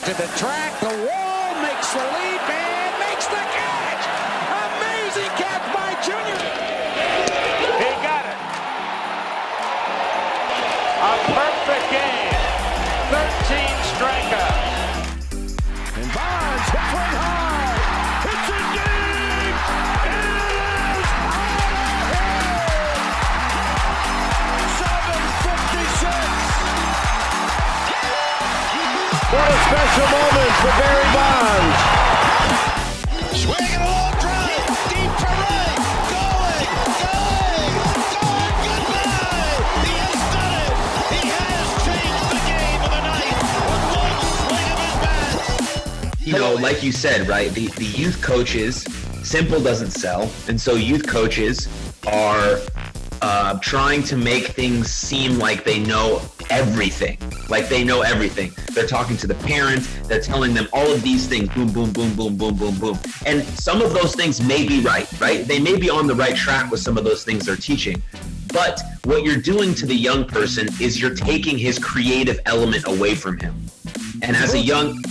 to the track, the wall, makes the leap, and makes the catch! Amazing catch by Junior! He got it! A perfect game! 13 strikeouts. And Bonds hits one high! It's in deep! It is out of here! 7:56! What a special moment for Barry Bonds! Swinging a long drive, deep to right, going, goodbye! He has done it! He has changed the game of the night with one swing of his bat! You know, like you said, right, the youth coaches, simple doesn't sell, and so youth coaches are trying to make things seem like they know everything. Like they know everything. They're talking to the parents. They're telling them all of these things. Boom, boom, boom, boom, boom, boom, boom. And some of those things may be right? They may be on the right track with some of those things they're teaching. But what you're doing to the young person is you're taking his creative element away from him. And as a young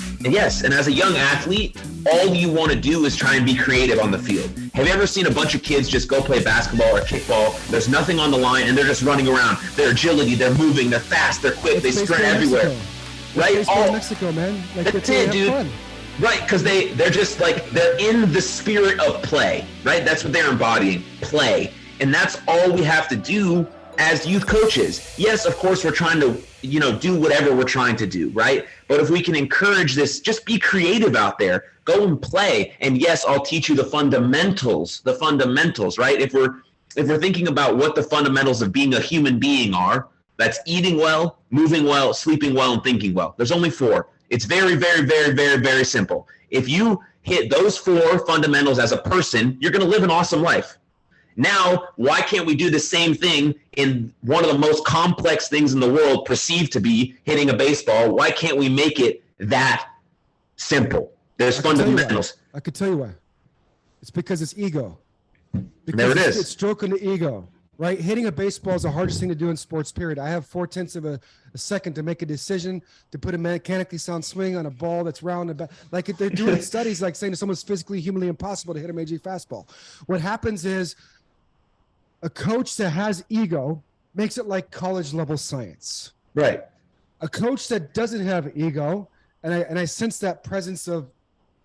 athlete, all you want to do is try and be creative on the field. Have you ever seen a bunch of kids just go play basketball or kickball? There's nothing on the line, and they're just running around. Their agility, they're moving, they're fast, they're quick, they sprint everywhere. Right? Baseball in Mexico, man. Like, that's it, dude. Fun. Right, because they're just like, they're in the spirit of play, right? That's what they're embodying, play. And that's all we have to do as youth coaches. Yes, of course, we're trying to, do whatever we're trying to do, right? But if we can encourage this, just be creative out there, go and play. And yes, I'll teach you the fundamentals, right? If we're thinking about what the fundamentals of being a human being are, that's eating well, moving well, sleeping well, and thinking well. There's only 4. It's very, very, very, very, very simple. If you hit those 4 fundamentals as a person, you're going to live an awesome life. Now, why can't we do the same thing in one of the most complex things in the world perceived to be hitting a baseball? Why can't we make it that simple? There's fundamentals. I could tell you why. It's because it's ego. Because there it is. It's stroking the ego, right? Hitting a baseball is the hardest thing to do in sports, period. I have 0.4 of a second to make a decision, to put a mechanically sound swing on a ball that's round and back. Like they're doing studies like saying to someone's physically, humanly impossible to hit a major fastball. What happens is, a coach that has ego makes it like college level science. Right. A coach that doesn't have ego, and I sense that presence of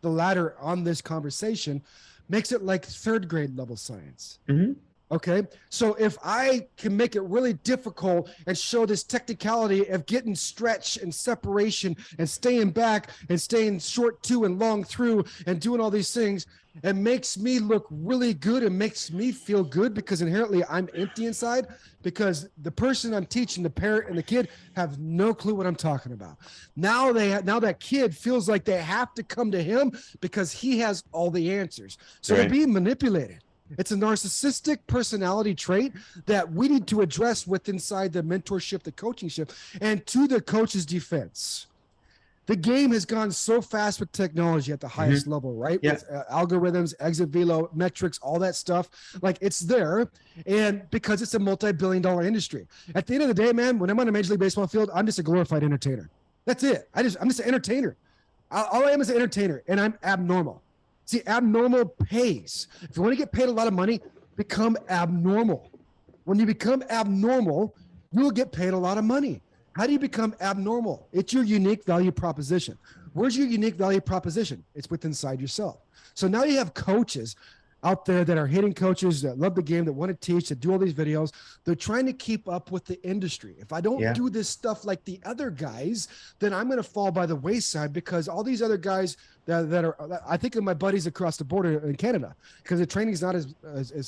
the latter on this conversation, makes it like 3rd grade level science. Mm-hmm. Okay. So if I can make it really difficult and show this technicality of getting stretch and separation and staying back and staying short 2 and long through and doing all these things, it makes me look really good and makes me feel good because inherently I'm empty inside, because the person I'm teaching, the parent and the kid, have no clue what I'm talking about. Now that kid feels like they have to come to him because he has all the answers. So right. They're being manipulated. It's a narcissistic personality trait that we need to address with inside the mentorship, the coachingship. And to the coach's defense, the game has gone so fast with technology at the highest level, right? Yeah. With algorithms, exit velo, metrics, all that stuff. Like it's there. And because it's a multi-billion-dollar industry. At the end of the day, man, when I'm on a Major League Baseball field, I'm just a glorified entertainer. That's it. I'm just an entertainer. All I am is an entertainer, and I'm abnormal. See, abnormal pays. If you want to get paid a lot of money, become abnormal. When you become abnormal, you will get paid a lot of money. How do you become abnormal? It's your unique value proposition. Where's your unique value proposition? It's within inside yourself. So now you have coaches out there that are hitting coaches that love the game, that want to teach, that do all these videos. They're trying to keep up with the industry. If I don't do this stuff like the other guys, then I'm going to fall by the wayside, because all these other guys that are, I think of my buddies across the border in Canada, because the training is not as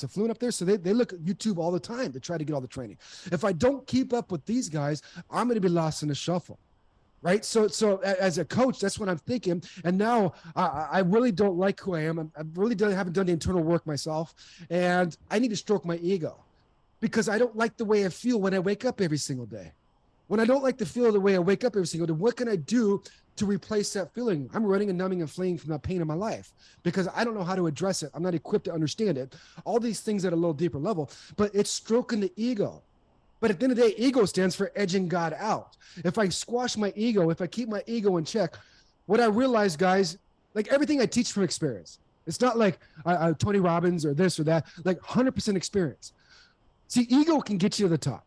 affluent up there. So they look at YouTube all the time to try to get all the training. If I don't keep up with these guys, I'm going to be lost in the shuffle. Right. So as a coach, that's what I'm thinking. And now I really don't like who I am. I really haven't done the internal work myself. And I need to stroke my ego, because I don't like the way I feel when I wake up every single day. When I don't like to feel the way I wake up every single day, what can I do to replace that feeling? I'm running and numbing and fleeing from that pain in my life because I don't know how to address it. I'm not equipped to understand it. All these things at a little deeper level, but it's stroking the ego. But at the end of the day, ego stands for edging God out. If I squash my ego, if I keep my ego in check, what I realized, guys, like everything I teach from experience. It's not like Tony Robbins or this or that, like 100% experience. See, ego can get you to the top.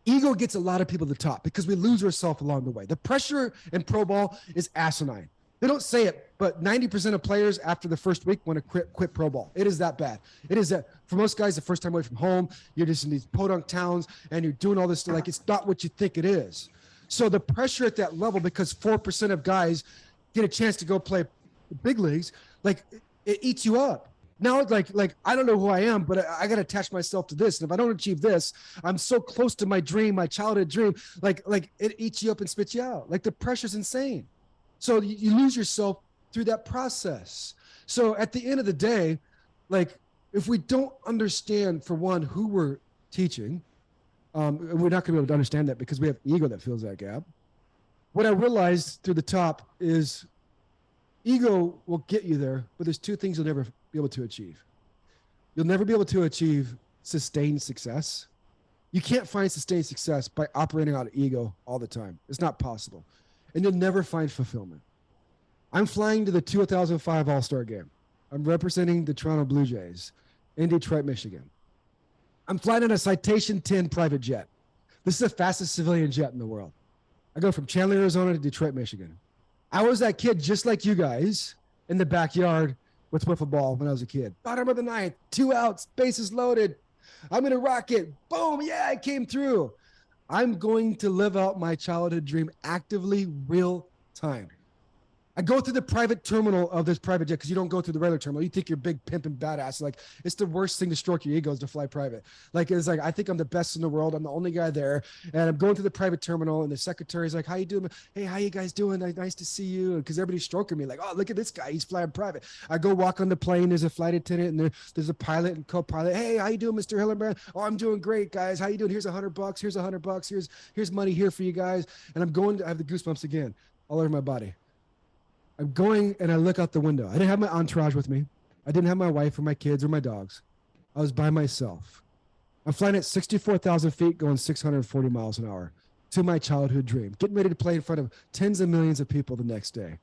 Ego gets a lot of people to the top because we lose ourselves along the way. The pressure in pro ball is asinine. They don't say it, but 90% of players after the first week want to quit pro ball. It is that bad. It is that for most guys, the first time away from home, you're just in these podunk towns and you're doing all this stuff. Like it's not what you think it is. So the pressure at that level, because 4% of guys get a chance to go play the big leagues, like it eats you up. Now it's like I don't know who I am, but I got to attach myself to this. And if I don't achieve this, I'm so close to my dream, my childhood dream, like it eats you up and spits you out. Like the pressure's insane. So you lose yourself through that process. So at the end of the day, like if we don't understand, for one, who we're teaching, we're not going to be able to understand that because we have ego that fills that gap. What I realized through the top is ego will get you there, but there's two things you'll never be able to achieve. You'll never be able to achieve sustained success. You can't find sustained success by operating out of ego all the time. It's not possible. And you'll never find fulfillment. I'm flying to the 2005 All-Star game. I'm representing the Toronto Blue Jays in Detroit, Michigan. I'm flying in a Citation 10 private jet. This is the fastest civilian jet in the world. I go from Chandler, Arizona to Detroit, Michigan. I was that kid just like you guys in the backyard with wiffle ball when I was a kid. Bottom of the ninth, 2 outs, bases loaded. I'm going to rock it. Boom. Yeah, I came through. I'm going to live out my childhood dream actively, real time. I go through the private terminal of this private jet because you don't go through the regular terminal. You think you're big pimp and badass. Like it's the worst thing to stroke your ego is to fly private. Like it's like I think I'm the best in the world. I'm the only guy there, and I'm going through the private terminal, and the secretary's like, "How you doing? Hey, how you guys doing? Nice to see you." Because everybody's stroking me, like, "Oh, look at this guy. He's flying private." I go walk on the plane. There's a flight attendant, and there's a pilot and co-pilot. "Hey, how you doing, Mr. Hillenbrand?" "Oh, I'm doing great, guys. How you doing? Here's $100. Here's $100. Here's money here for you guys." And I'm going to I have the goosebumps again all over my body. I'm going and I look out the window. I didn't have my entourage with me. I didn't have my wife or my kids or my dogs. I was by myself. I'm flying at 64,000 feet going 640 miles an hour to my childhood dream, getting ready to play in front of tens of millions of people the next day.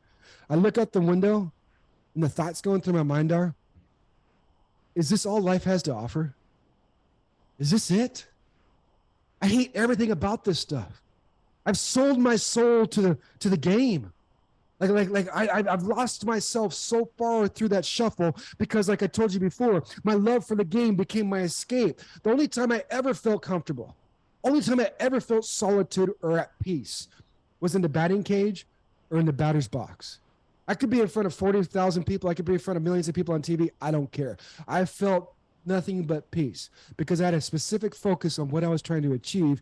I look out the window and the thoughts going through my mind are, is this all life has to offer? Is this it? I hate everything about this stuff. I've sold my soul to the game. I've lost myself so far through that shuffle because, like I told you before, my love for the game became my escape. The only time I ever felt comfortable, only time I ever felt solitude or at peace was in the batting cage or in the batter's box. I could be in front of 40,000 people. I could be in front of millions of people on TV. I don't care. I felt nothing but peace because I had a specific focus on what I was trying to achieve.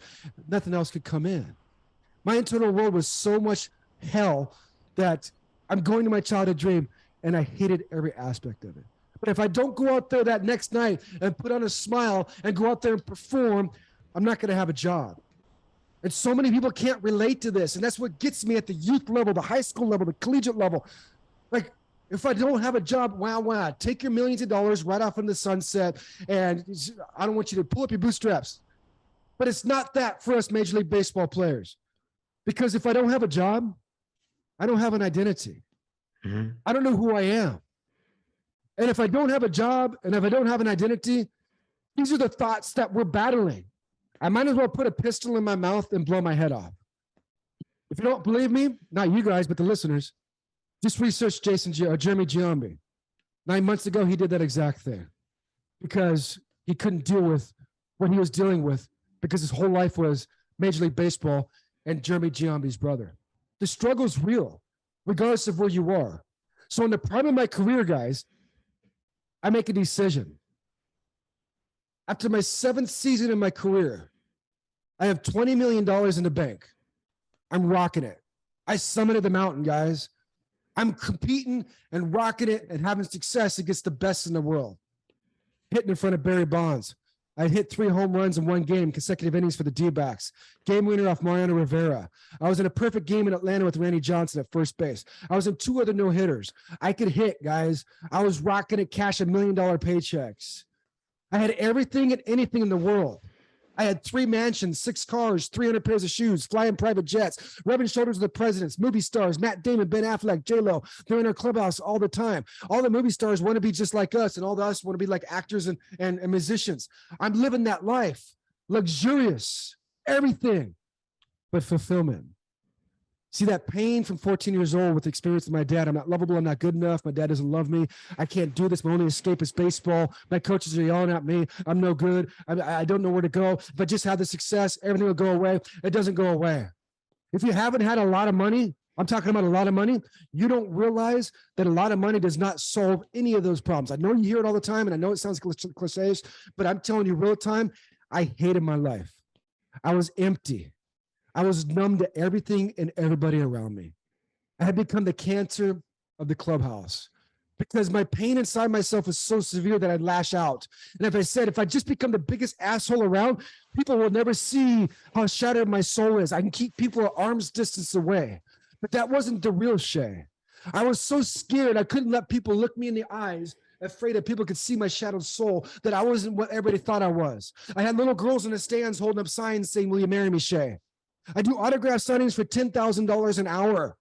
Nothing else could come in. My internal world was so much hell that I'm going to my childhood dream, and I hated every aspect of it. But if I don't go out there that next night and put on a smile and go out there and perform, I'm not going to have a job. And so many people can't relate to this, and that's what gets me at the youth level, the high school level, the collegiate level. Like, if I don't have a job, wow, take your millions of dollars right off in the sunset, and I don't want you to pull up your bootstraps. But it's not that for us Major League Baseball players. Because if I don't have a job, I don't have an identity. Mm-hmm. I don't know who I am. And if I don't have a job and if I don't have an identity, these are the thoughts that we're battling. I might as well put a pistol in my mouth and blow my head off. If you don't believe me, not you guys, but the listeners, just research Jeremy Giambi. 9 months ago, he did that exact thing because he couldn't deal with what he was dealing with because his whole life was Major League Baseball and Jeremy Giambi's brother. The struggle's real, regardless of where you are. So in the prime of my career, guys, I make a decision. After my 7th season in my career, I have $20 million in the bank. I'm rocking it. I summited the mountain, guys. I'm competing and rocking it and having success against the best in the world. Hitting in front of Barry Bonds. I hit 3 home runs in one game, consecutive innings for the D-backs. Game winner off Mariano Rivera. I was in a perfect game in Atlanta with Randy Johnson at first base. I was in 2 other no-hitters. I could hit, guys. I was rocking it, cash $1 million paychecks. I had everything and anything in the world. I had 3 mansions, 6 cars, 300 pairs of shoes, flying private jets, rubbing shoulders with the presidents, movie stars, Matt Damon, Ben Affleck, J-Lo. They're in our clubhouse all the time. All the movie stars want to be just like us, and all of us want to be like actors and musicians. I'm living that life, luxurious, everything, but fulfillment. See that pain from 14 years old with the experience with my dad. I'm not lovable. I'm not good enough. My dad doesn't love me. I can't do this. My only escape is baseball. My coaches are yelling at me. I'm no good. I don't know where to go. If I just have the success, everything will go away. It doesn't go away. If you haven't had a lot of money, I'm talking about a lot of money, you don't realize that a lot of money does not solve any of those problems. I know you hear it all the time, and I know it sounds cliches, but I'm telling you real time, I hated my life. I was empty. I was numb to everything and everybody around me. I had become the cancer of the clubhouse because my pain inside myself was so severe that I'd lash out. And if I just become the biggest asshole around, people will never see how shattered my soul is. I can keep people at arm's distance away. But that wasn't the real Shea. I was so scared I couldn't let people look me in the eyes, afraid that people could see my shadowed soul, that I wasn't what everybody thought I was. I had little girls in the stands holding up signs saying, "Will you marry me, Shea?" I do autograph signings for $10,000 an hour,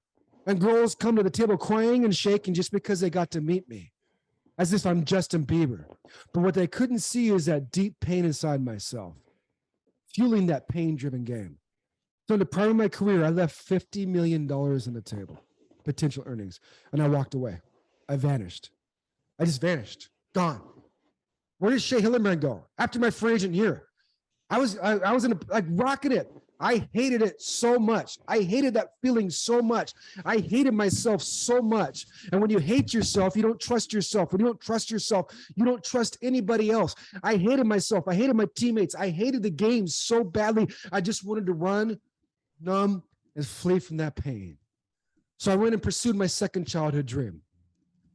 and girls come to the table crying and shaking just because they got to meet me, as if I'm Justin Bieber. But what they couldn't see is that deep pain inside myself, fueling that pain-driven game. So in the prime of my career, I left $50 million on the table, potential earnings, and I walked away. I vanished. I just vanished, gone. Where did Shea Hillenbrand go after my free agent year? I was rocking it. I hated it so much. I hated that feeling so much. I hated myself so much. And when you hate yourself, you don't trust yourself. When you don't trust yourself, you don't trust anybody else. I hated myself. I hated my teammates. I hated the game so badly. I just wanted to run, numb, and flee from that pain. So I went and pursued my second childhood dream.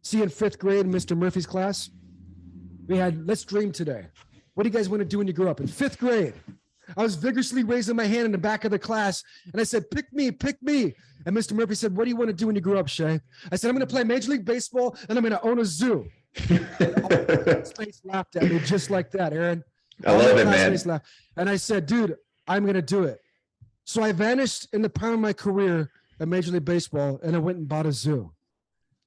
See, in 5th grade in Mr. Murphy's class, we had, let's dream today. What do you guys want to do when you grow up? In 5th grade, I was vigorously raising my hand in the back of the class, and I said, pick me, pick me. And Mr. Murphy said, what do you want to do when you grow up, Shea? I said, I'm going to play Major League Baseball, and I'm going to own a zoo. Space laughed at me just like that, Aaron. I love it, man. And I said, dude, I'm going to do it. So I vanished in the prime of my career at Major League Baseball, and I went and bought a zoo.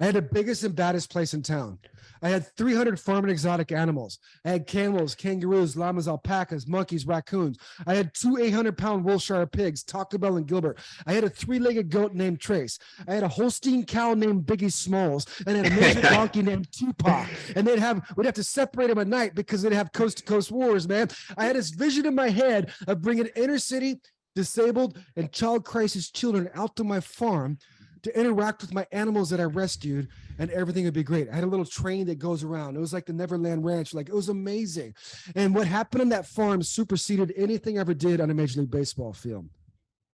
I had the biggest and baddest place in town. I had 300 farm and exotic animals. I had camels, kangaroos, llamas, alpacas, monkeys, raccoons. I had 2 800-pound Wilshire pigs, Taco Bell and Gilbert. I had a 3-legged goat named Trace. I had a Holstein cow named Biggie Smalls, and I had a midget donkey named Tupac. And we'd have to separate them at night because they'd have coast-to-coast wars, man. I had this vision in my head of bringing inner city, disabled, and child crisis children out to my farm to interact with my animals that I rescued, and everything would be great. I had a little train that goes around. It was like the Neverland Ranch. Like, it was amazing. And what happened on that farm superseded anything I ever did on a Major League Baseball field.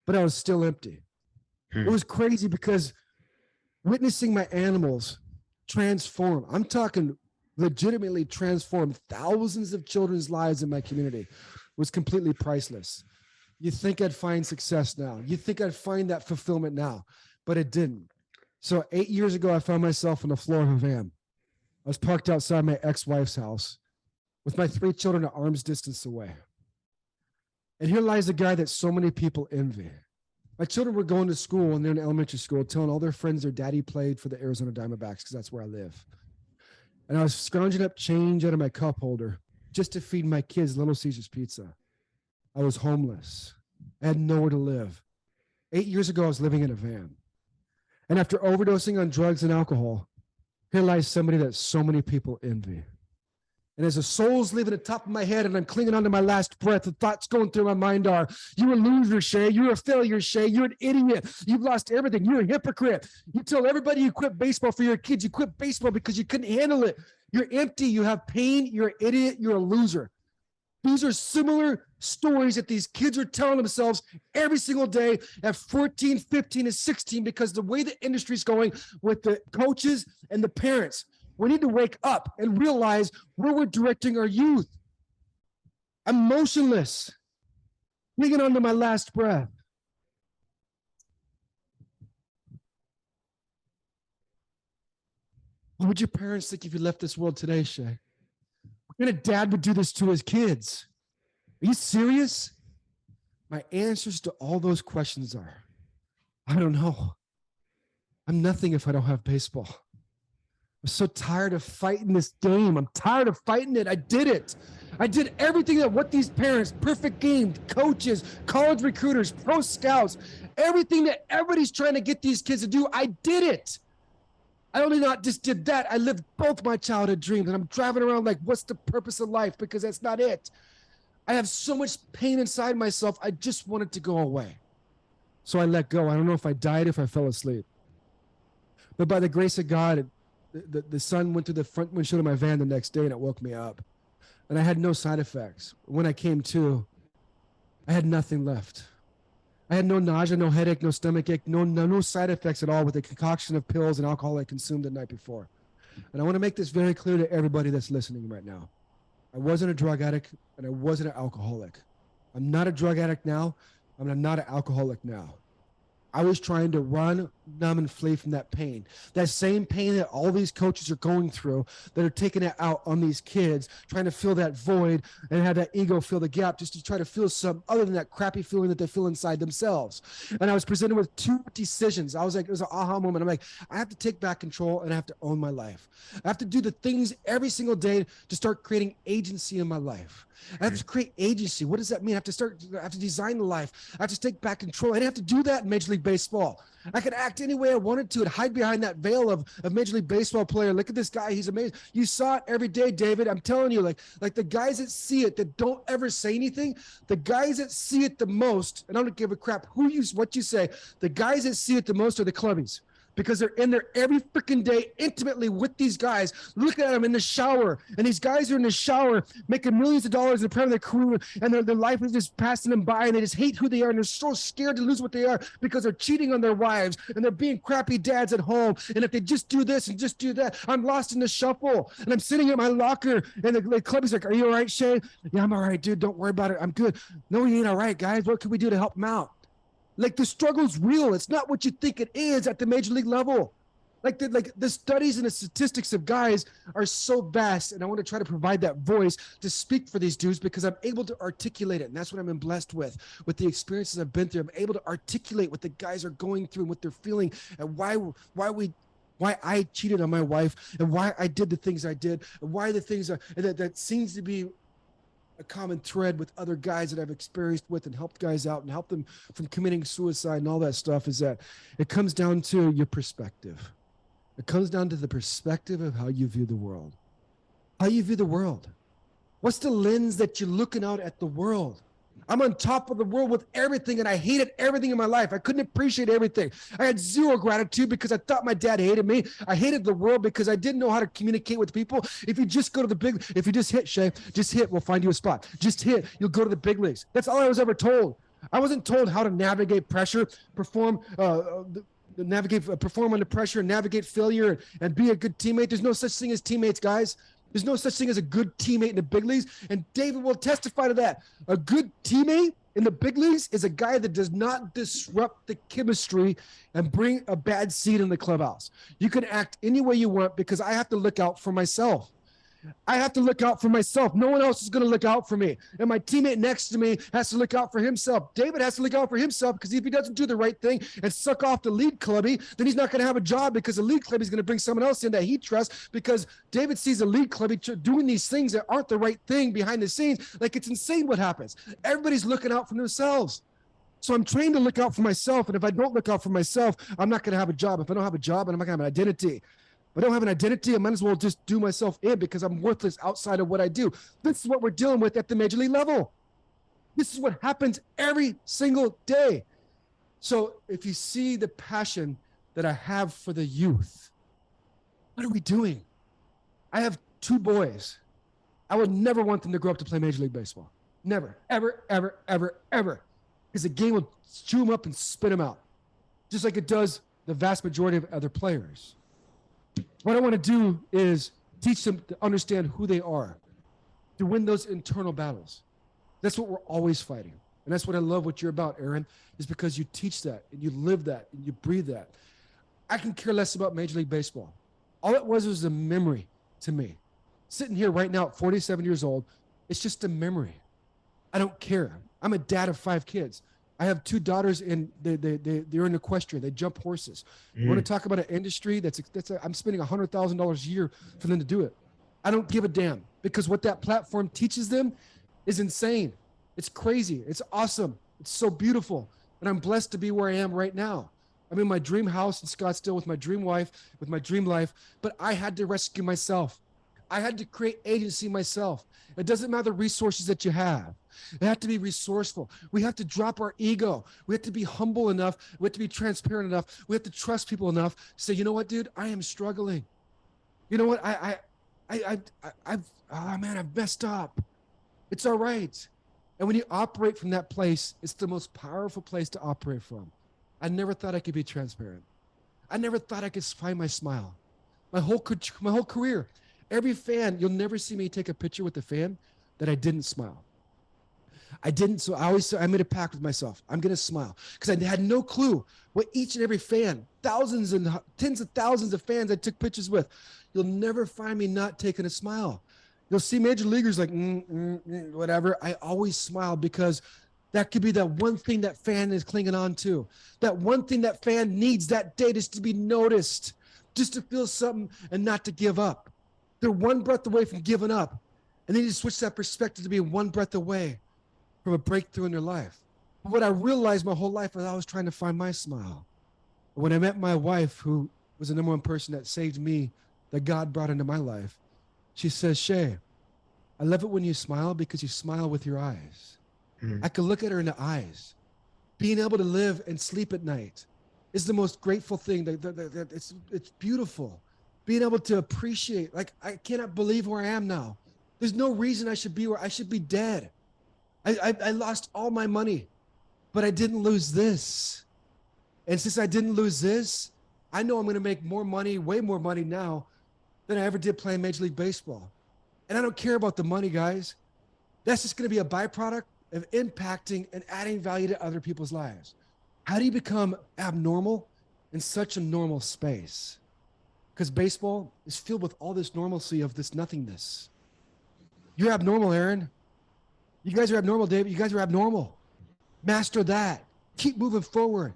But I was still empty. It was crazy because witnessing my animals transform, I'm talking legitimately transform thousands of children's lives in my community, was completely priceless. You think I'd find success now. You think I'd find that fulfillment now. But it didn't. So 8 years ago, I found myself on the floor of a van. I was parked outside my ex-wife's house with my 3 children at arm's distance away. And here lies the guy that so many people envy. My children were going to school, and they're in elementary school, telling all their friends their daddy played for the Arizona Diamondbacks because that's where I live. And I was scrounging up change out of my cup holder just to feed my kids Little Caesars pizza. I was homeless. I had nowhere to live. 8 years ago, I was living in a van. And after overdosing on drugs and alcohol, here lies somebody that so many people envy. And as the soul's leaving the top of my head and I'm clinging onto my last breath, the thoughts going through my mind are, you're a loser, Shea. You're a failure, Shea. You're an idiot. You've lost everything. You're a hypocrite. You tell everybody you quit baseball for your kids. You quit baseball because you couldn't handle it. You're empty. You have pain. You're an idiot. You're a loser. These are similar stories that these kids are telling themselves every single day at 14, 15, and 16 because the way the industry's going with the coaches and the parents, we need to wake up and realize where we're directing our youth. I'm motionless, clinging onto my last breath. What would your parents think if you left this world today, Shea? What kind of dad would do this to his kids? Are you serious? My answers to all those questions are, I don't know. I'm nothing if I don't have baseball. I'm so tired of fighting this game. I'm tired of fighting it. I did it. I did everything that what these parents, perfect game, coaches, college recruiters, pro scouts, everything that everybody's trying to get these kids to do, I did it. I only not just did that. I lived both my childhood dreams, and I'm driving around like, what's the purpose of life? Because that's not it. I have so much pain inside myself. I just want it to go away. So I let go. I don't know if I died, if I fell asleep. But by the grace of God, the sun went through the front windshield of my van the next day, and it woke me up. And I had no side effects. When I came to, I had nothing left. I had no nausea, no headache, no stomach ache, no side effects at all with the concoction of pills and alcohol I consumed the night before. And I want to make this very clear to everybody that's listening right now. I wasn't a drug addict, and I wasn't an alcoholic. I'm not a drug addict now. I'm not an alcoholic now. I was trying to run, numb, and flee from that pain. That same pain that all these coaches are going through, that are taking it out on these kids, trying to fill that void and have that ego fill the gap just to try to feel something other than that crappy feeling that they feel inside themselves. And I was presented with two decisions. I was like, it was an aha moment. I'm like, I have to take back control, and I have to own my life. I have to do the things every single day to start creating agency in my life. I have to create agency. What does that mean? I have to design the life. I have to take back control. I didn't have to do that in Major League Baseball. I could act any way I wanted to and hide behind that veil of Major League Baseball player. Look at this guy. He's amazing. You saw it every day, David. I'm telling you, like the guys that see it, that don't ever say anything, the guys that see it the most, and I don't give a crap what you say, the guys that see it the most are the clubbies. Because they're in there every freaking day intimately with these guys, looking at them in the shower. And these guys are in the shower making millions of dollars in their career, and their life is just passing them by, and they just hate who they are, and they're so scared to lose what they are because they're cheating on their wives, and they're being crappy dads at home. And if they just do this and just do that, I'm lost in the shuffle. And I'm sitting at my locker, and the clubby's like, "Are you all right, Shea?" "Yeah, I'm all right, dude. Don't worry about it. I'm good." "No, you ain't all right, guys. What can we do to help him out?" Like, the struggle's real. It's not what you think it is at the major league level. Like the studies and the statistics of guys are so vast, and I want to try to provide that voice to speak for these dudes because I'm able to articulate it, and that's what I've been blessed with the experiences I've been through. I'm able to articulate what the guys are going through, what they're feeling, and why I cheated on my wife, and why I did the things I did, and why the things that seems to be a common thread with other guys that I've experienced with and helped guys out and helped them from committing suicide and all that stuff, is that it comes down to your perspective. It comes down to the perspective of how you view the world. How you view the world. What's the lens that you're looking out at the world? I'm on top of the world with everything, and I hated everything in my life. I couldn't appreciate everything. I had zero gratitude because I thought my dad hated me. I hated the world because I didn't know how to communicate with people. If you just go to if you just hit, Shea, just hit, we'll find you a spot. Just hit, you'll go to the big leagues. That's all I was ever told. I wasn't told how to navigate pressure, perform under pressure, and navigate failure, and be a good teammate. There's no such thing as teammates, guys. There's no such thing as a good teammate in the big leagues, and David will testify to that. A good teammate in the big leagues is a guy that does not disrupt the chemistry and bring a bad seed in the clubhouse. You can act any way you want because I have to look out for myself. I have to look out for myself. No one else is going to look out for me. And my teammate next to me has to look out for himself. David has to look out for himself because if he doesn't do the right thing and suck off the lead clubby, then he's not going to have a job because the lead clubby is going to bring someone else in that he trusts because David sees the lead clubby doing these things that aren't the right thing behind the scenes. Like, it's insane what happens. Everybody's looking out for themselves. So I'm trained to look out for myself. And if I don't look out for myself, I'm not going to have a job. If I don't have a job, I'm not going to have an identity. If I don't have an identity, I might as well just do myself in because I'm worthless outside of what I do. This is what we're dealing with at the major league level. This is what happens every single day. So if you see the passion that I have for the youth, what are we doing? I have 2 boys. I would never want them to grow up to play Major League Baseball. Never, ever, ever, ever, ever. Because the game will chew them up and spit them out, just like it does the vast majority of other players. What I want to do is teach them to understand who they are, to win those internal battles. That's what we're always fighting. And that's what I love what you're about, Aaron, is because you teach that and you live that and you breathe that. I can care less about Major League Baseball. All it was a memory to me. Sitting here right now at 47 years old, it's just a memory. I don't care. I'm a dad of 5 kids. I have 2 daughters, and they're in equestrian. They jump horses. You want to talk about an industry I'm spending $100,000 a year for them to do it. I don't give a damn, because what that platform teaches them is insane. It's crazy. It's awesome. It's so beautiful. And I'm blessed to be where I am right now. I'm in my dream house in Scottsdale with my dream wife, with my dream life, but I had to rescue myself. I had to create agency myself. It doesn't matter the resources that you have. They have to be resourceful. We have to drop our ego. We have to be humble enough. We have to be transparent enough. We have to trust people enough to say, you know what, dude, I am struggling. You know what, I've messed up. It's all right. And when you operate from that place, it's the most powerful place to operate from. I never thought I could be transparent. I never thought I could find my smile. My whole career, every fan, you'll never see me take a picture with a fan that I didn't smile. I didn't. So I made a pact with myself. I'm going to smile, because I had no clue what each and every fan, thousands and tens of thousands of fans I took pictures with. You'll never find me not taking a smile. You'll see major leaguers like, whatever. I always smile, because that could be that one thing that fan is clinging on to. That one thing that fan needs that day, just to be noticed, just to feel something and not to give up. They're one breath away from giving up. And then you switch that perspective to be one breath away from a breakthrough in their life. But what I realized my whole life was I was trying to find my smile. When I met my wife, who was the number one person that saved me, that God brought into my life, she says, Shea, I love it when you smile, because you smile with your eyes. I could look at her in the eyes. Being able to live and sleep at night is the most grateful thing. It's beautiful. Being able to appreciate, like, I cannot believe where I am now. There's no reason I should be where I should be dead. I lost all my money, but I didn't lose this. And since I didn't lose this, I know I'm going to make more money, way more money now than I ever did playing Major League Baseball. And I don't care about the money, guys. That's just going to be a byproduct of impacting and adding value to other people's lives. How do you become abnormal in such a normal space? Because baseball is filled with all this normalcy of this nothingness. You're abnormal, Aaron. You guys are abnormal, David. You guys are abnormal. Master that. Keep moving forward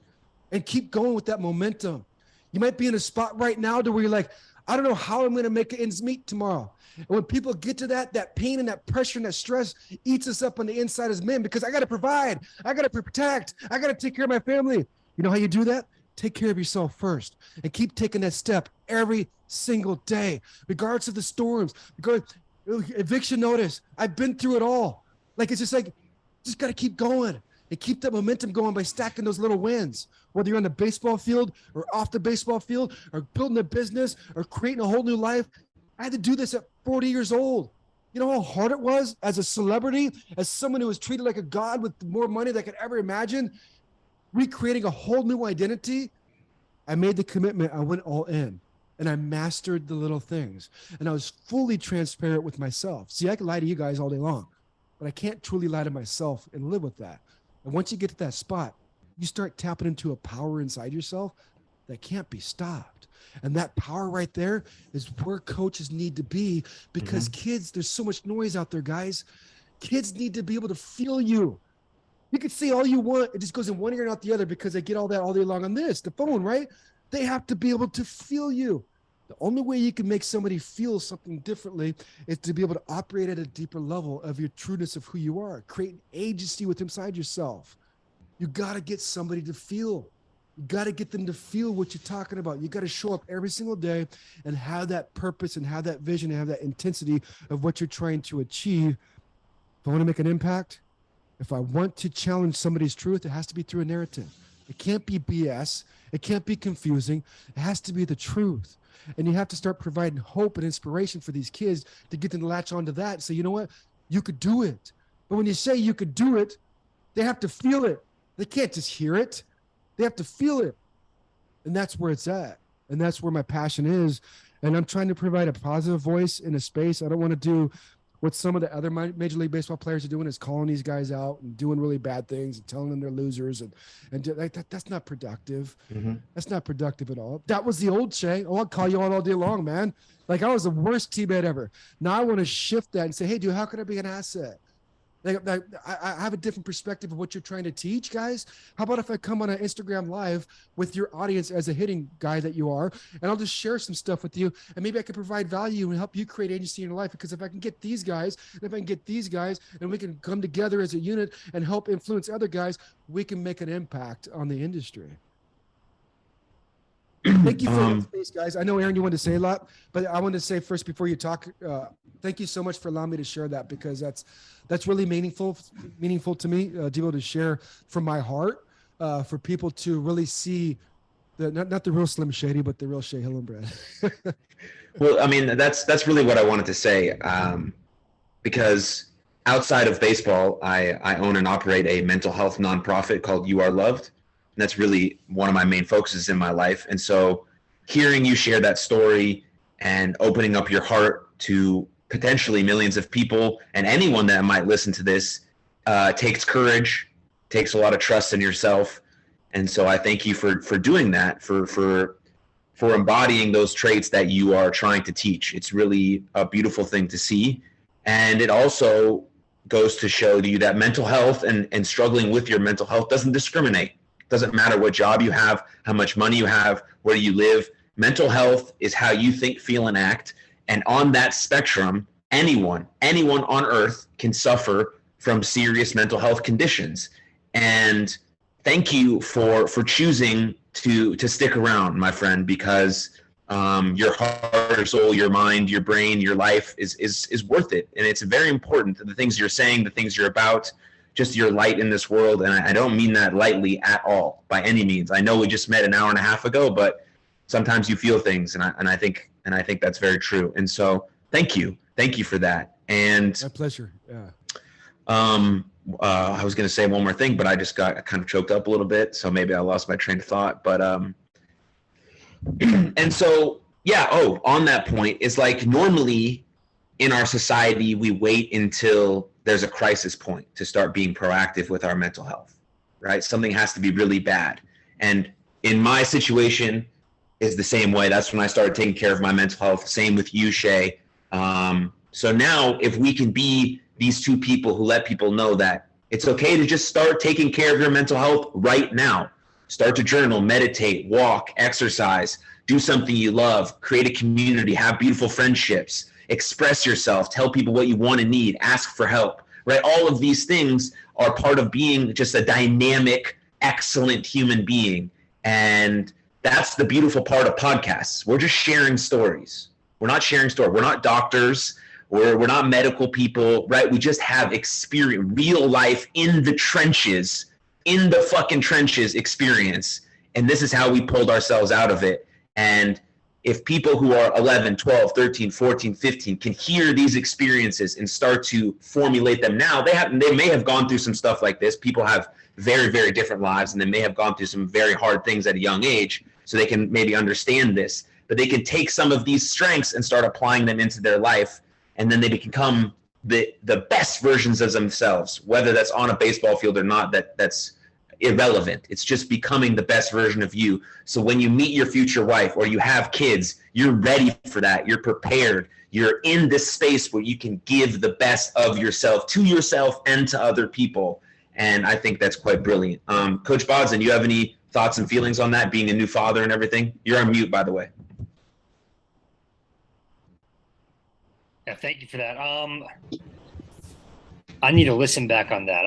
and keep going with that momentum. You might be in a spot right now to where you're like, I don't know how I'm going to make ends meet tomorrow. And when people get to that pain and that pressure and that stress eats us up on the inside as men, because I got to provide, I got to protect, I got to take care of my family. You know how you do that? Take care of yourself first and keep taking that step every single day, regardless of the storms, regardless eviction notice. I've been through it all. Like, it's just like, just got to keep going and keep that momentum going by stacking those little wins, whether you're on the baseball field or off the baseball field or building a business or creating a whole new life. I had to do this at 40 years old. You know how hard it was as a celebrity, as someone who was treated like a god with more money than I could ever imagine, recreating a whole new identity. I made the commitment. I went all in and I mastered the little things, and I was fully transparent with myself. See, I can lie to you guys all day long, but I can't truly lie to myself and live with that. And once you get to that spot, you start tapping into a power inside yourself that can't be stopped. And that power right there is where coaches need to be, because kids, there's so much noise out there, guys. Kids need to be able to feel you. You can say all you want. It just goes in one ear and out the other, because they get all that all day long on the phone, right? They have to be able to feel you. The only way you can make somebody feel something differently is to be able to operate at a deeper level of your trueness of who you are, create an agency with inside yourself. You got to get somebody to feel. You got to get them to feel what you're talking about. You got to show up every single day and have that purpose and have that vision and have that intensity of what you're trying to achieve. If I want to make an impact, if I want to challenge somebody's truth, it has to be through a narrative. It can't be BS. It can't be confusing. It has to be the truth. And you have to start providing hope and inspiration for these kids to get them to latch onto that and say, you know what? You could do it. But when you say you could do it, they have to feel it. They can't just hear it. They have to feel it. And that's where it's at. And that's where my passion is. And I'm trying to provide a positive voice in a space. I don't want to do what some of the other Major League Baseball players are doing, is calling these guys out and doing really bad things and telling them they're losers. And like that's not productive. That's not productive at all. That was the old Shea. Oh, I'll call you out all day long, man. Like, I was the worst teammate ever. Now I want to shift that and say, hey, dude, how can I be an asset? I have a different perspective of what you're trying to teach, guys. How about if I come on an Instagram live with your audience as a hitting guy that you are, and I'll just share some stuff with you, and maybe I can provide value and help you create agency in your life. Because if I can get these guys, and if I can get these guys, and we can come together as a unit and help influence other guys, we can make an impact on the industry. Thank you for the space, guys. I know, Aaron, you wanted to say a lot, but I wanted to say first before you talk, thank you so much for allowing me to share that, because that's really meaningful to me, to be able to share from my heart, for people to really see not the real Slim Shady, but the real Shea Hillenbrand. Well, I mean, that's really what I wanted to say, because outside of baseball, I own and operate a mental health nonprofit called You Are Loved. And that's really one of my main focuses in my life. And so hearing you share that story and opening up your heart to potentially millions of people and anyone that might listen to this takes courage, takes a lot of trust in yourself. And so I thank you for doing that, for embodying those traits that you are trying to teach. It's really a beautiful thing to see. And it also goes to show to you that mental health and struggling with your mental health doesn't discriminate. Doesn't matter what job you have, how much money you have, where you live. Mental health is how you think, feel, and act. And on that spectrum, anyone on earth can suffer from serious mental health conditions. And thank you for choosing to stick around, my friend, because your heart, your soul, your mind, your brain, your life is worth it. And it's very important. The things you're saying, the things you're about, just your light in this world. And I don't mean that lightly at all, by any means. I know we just met an hour and a half ago, but sometimes you feel things, and I think that's very true. And so thank you for that. And my pleasure. Yeah. I was going to say one more thing, but I just got kind of choked up a little bit, so maybe I lost my train of thought. But and so yeah. Oh, on that point, it's like normally in our society we wait until there's a crisis point to start being proactive with our mental health, right? Something has to be really bad. And in my situation is the same way. That's when I started taking care of my mental health. Same with you, Shea. So now if we can be these two people who let people know that it's okay to just start taking care of your mental health right now. Start to journal, meditate, walk, exercise, do something you love, create a community, have beautiful friendships, express yourself, tell people what you want and need, ask for help, right? All of these things are part of being just a dynamic, excellent human being. And that's the beautiful part of podcasts. We're just sharing stories. We're not sharing stories. We're not doctors. We're not medical people, right? We just have experience, real life in the trenches, in the fucking trenches experience. And this is how we pulled ourselves out of it. And if people who are 11, 12, 13, 14, 15 can hear these experiences and start to formulate them now, they may have gone through some stuff like this. People have very, very different lives, and they may have gone through some very hard things at a young age, so they can maybe understand this. But they can take some of these strengths and start applying them into their life, and then they become the best versions of themselves, whether that's on a baseball field or not. That's irrelevant. It's just becoming the best version of you. So when you meet your future wife or you have kids, you're ready for that. You're prepared. You're in this space where you can give the best of yourself to yourself and to other people. And I think that's quite brilliant. Coach Bodzin, you have any thoughts and feelings on that, being a new father and everything? You're on mute, by the way. Yeah, thank you for that. I need to listen back on that.